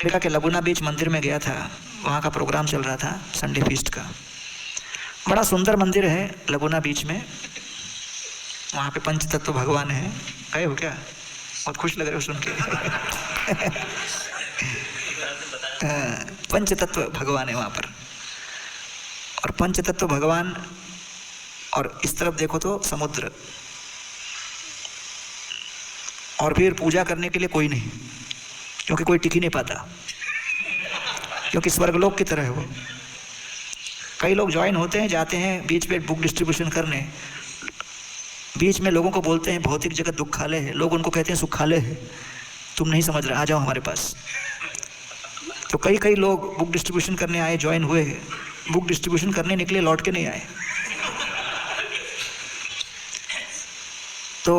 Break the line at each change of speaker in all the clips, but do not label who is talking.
America के लगुना बीच मंदिर में गया था। वहाँ का प्रोग्राम चल रहा था संडे फीस्ट का। बड़ा सुंदर मंदिर है लगुना बीच में। वहाँ पे पंच तत्व भगवान है। गए हो क्या? बहुत खुश लग रहे हो सुन के। पंच तत्व भगवान है वहाँ पर। और पंच तत्व भगवान, और इस तरफ देखो तो समुद्र, और फिर पूजा करने के लिए कोई नहीं, क्योंकि कोई टिक ही नहीं पाता, क्योंकि स्वर्गलोक की तरह है वो। कई लोग ज्वाइन होते हैं, जाते हैं बीच पे बुक डिस्ट्रीब्यूशन करने, बीच में लोगों को बोलते हैं भौतिक जगत दुखालय है, लोग उनको कहते हैं सुखालय है, तुम नहीं समझ रहे, आ जाओ हमारे पास। तो कई लोग बुक डिस्ट्रीब्यूशन करने आए, ज्वाइन हुए, बुक डिस्ट्रीब्यूशन करने निकले, लौट के नहीं आए। तो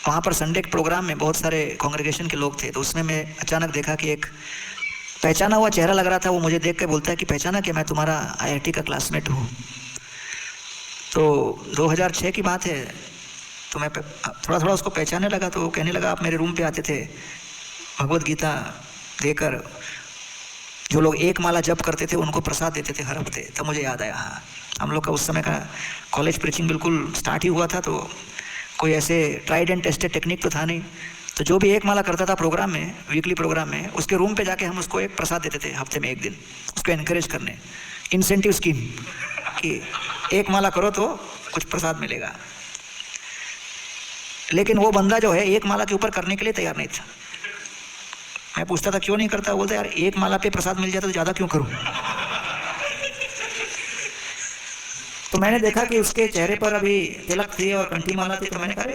वहाँ पर संडे के प्रोग्राम में बहुत सारे कांग्रेगेशन के लोग थे, तो उसमें मैं अचानक देखा कि एक पहचाना हुआ चेहरा लग रहा था। वो मुझे देख के बोलता है कि पहचाना कि मैं तुम्हारा आईआईटी का क्लासमेट हूँ। तो 2006 की बात है। तो मैं थोड़ा थोड़ा उसको पहचानने लगा। तो वो कहने लगा आप मेरे रूम पे आते थे, भगवत गीता देकर जो लोग एक माला जप करते थे उनको प्रसाद देते थे हर हफ्ते। तब मुझे याद आया, हाँ हम लोग का उस समय का कॉलेज प्रीचिंग बिल्कुल स्टार्ट ही हुआ था, तो कोई ऐसे ट्राइड एंड टेस्टेड टेक्निक तो था नहीं। तो जो भी एक माला करता था प्रोग्राम में, वीकली प्रोग्राम में, उसके रूम पे जाके हम उसको एक प्रसाद देते थे हफ्ते में एक दिन, उसको एनकरेज करने, इंसेंटिव स्कीम कि एक माला करो तो कुछ प्रसाद मिलेगा। लेकिन वो बंदा जो है एक माला के ऊपर करने के लिए तैयार नहीं था। मैं पूछता था क्यों नहीं करता? बोलता यार एक माला पे प्रसाद मिल जाता तो ज़्यादा क्यों करूं? तो मैंने देखा कि उसके चेहरे पर अभी तिलक थी और कंठी माला थी। तो मैंने कहा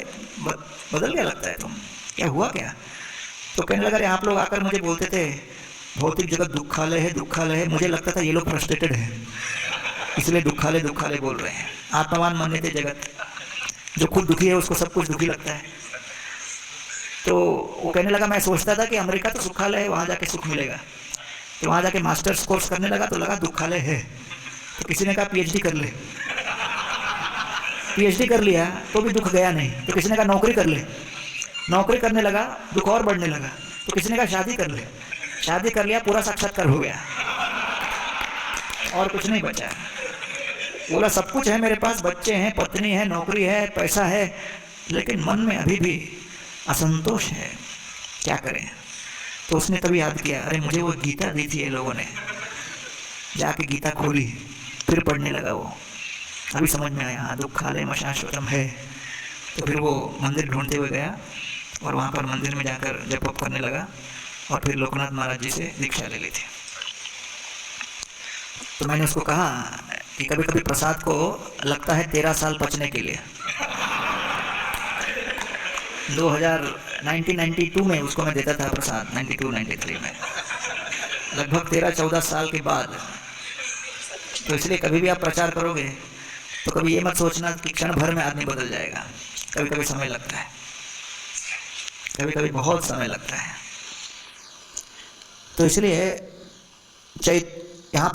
बदल गया लगता है तुम, क्या हुआ क्या? तो कहने लगा, अरे आप लोग आकर मुझे बोलते थे भौतिक जगत दुखालय है, दुखालय है, मुझे लगता था ये लोग फ्रस्ट्रेटेड है इसलिए दुखालय दुखालय बोल रहे हैं। आत्मवान माने थे जगत, जो खुद दुखी है उसको सब कुछ दुखी लगता है। तो वो कहने लगा मैं सोचता था कि अमेरिका तो सुखालय है, वहाँ जाके सुख मिलेगा। तो वहाँ जाके मास्टर्स कोर्स करने लगा तो लगा दुखालय है। तो किसी ने कहा पीएचडी कर ले। पीएचडी कर लिया तो भी दुख गया नहीं। तो किसी ने कहा नौकरी कर ले। नौकरी करने लगा, दुख और बढ़ने लगा। तो किसी ने कहा शादी कर ले। शादी कर लिया, पूरा साक्षात्कार हो गया और कुछ नहीं बचा। बोला सब कुछ है मेरे पास, बच्चे हैं, पत्नी है, नौकरी है, पैसा है, लेकिन मन में अभी भी असंतोष है, क्या करें? तो उसने तभी याद किया, अरे मुझे वो गीता दी थी ये लोगों ने। जाके गीता खोली, फिर पढ़ने लगा वो। अभी समझ में आया, हाँ दुखालय शाश्वतम है। तो फिर वो मंदिर ढूंढते हुए गया और वहाँ पर मंदिर में जाकर जप वप करने लगा और फिर लोकनाथ महाराज जी से दीक्षा ले ली थी। तो मैंने उसको कहा कि कभी कभी प्रसाद को लगता है 13 साल पचने के लिए। 1992 में उसको मैं देता था प्रसाद, 92-93 में, लगभग 13-14 साल के बाद। तो इसलिए कभी भी आप प्रचार करोगे तो कभी ये मत सोचना कि क्षण भर में आदमी बदल जाएगा। कभी कभी समय लगता है, कभी कभी बहुत समय लगता है। तो इसलिए यहाँ